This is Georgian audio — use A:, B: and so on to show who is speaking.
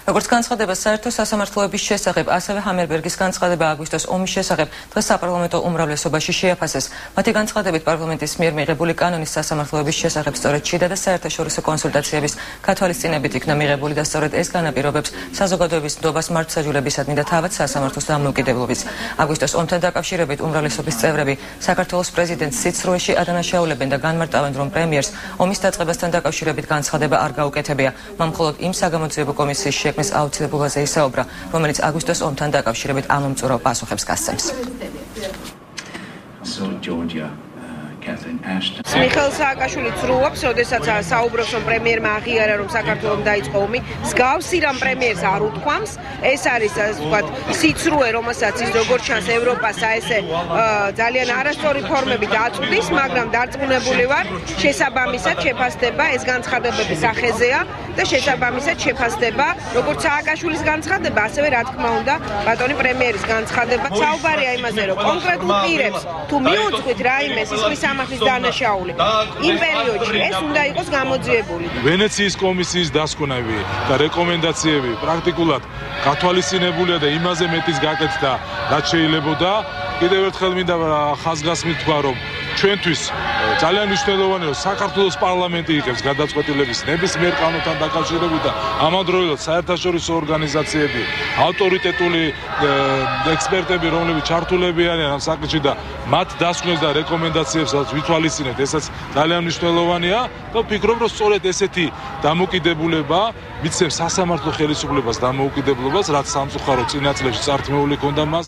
A: როგორც განცხადება საერთო სასამართლოების შესახებ, ასევე ჰამერბერგის განცხადება აგვისტოს ომის შესახებ დღეს საპარლამენტო უმრავლესობაში შეაფასეს. მათი განცხადებით პარლამენტის მიერ მიღებული კანონის სასამართლოების შესახებ სწორედ შიდა და საერთაშორისო კონსულტაციების გათვალისწინებით იქნა მიღებული და სწორედ ეს განაპირობებს საზოგადოების ნდობას მართლმსაჯულებისადმი და თავად სასამართლოს დამოუკიდებლობის. აგვისტოს ომთან დაკავშირებით უმრავლესობის წევრები საქართველოს პრეზიდენტს სიცრუეში ადანაშაულებენ და განმარტავენ, რომ პრემიერს ომის დაწყებასთან დაკავშირებით განცხადება არ გაუკეთებია. მან მხოლოდ იმ საგამოძიებო კომისიის შექმნის აუცილებლობაზე ისაუბრა, რომელიც აგვისტოს ომთან დაკავშირებით ამომწურავ პასუხებს გასცემს.
B: მიხეილ სააკაშვილი ცრუობს, როდესაც საუბრობს, რომ პრემიერმა აღიარა, რომ საქართველოს დაიწყო ომი. მსგავსი რამ პრემიერს არ უთქვამს. ეს არის, ასე ვთქვათ, სიცრუე, რომელსაც ის როგორც ჩანს ევროპას აესე ძალიან არასწორი ფორმებით აწვდის, მაგრამ დარწმუნებული ვარ, შესაბამისად შეფასდება ეს განცხადებები სახეზეა და შესაბამისად შეფასდება როგორც სააკაშვილის განცხადება, ასევე რა თქმა უნდა, ბატონი პრემიერის განცხადება. საუბარია იმაზე, რომ კონკრეტულ პირებს თუ მიუძღვით რაიმე სისხლის სამართლის დანაშაული იმ პერიოდში ეს უნდა იყოს გამოძიებული.
C: ვენეციის კომისიის დასკვნები და რეკომენდაციები პრაქტიკულად გათვალისწინებულია და იმაზე მეტის გაკეთდა, რაც შეიძლებოდა. კიდევ ერთხელ მინდა ხაზგასმით თქვა, რომ ჩვენთვის ძალიან მნიშვნელოვანია, რომ საქართველოს პარლამენტი იღებს გადაწყვეტილების ნებისმიერ კანონთან დაკავშირებით და ამავდროულად საერთაშორისო ორგანიზაციები, ავტორიტეტული ექსპერტები, რომლებიც ჩართულები არიან ამ საკითხში და მათ დასკვნებს და რეკომენდაციებს ვითვალისწინებთ, ესაც ძალიან მნიშვნელოვანია და ვფიქრობ, რომ სწორედ ესეთი დამოუკიდებულება მიცემს სასამართლო ხელისუფლებას დამოუკიდებლობას, რაც სამწუხარო წინა წლებში წართმეული ჰქონდა მას.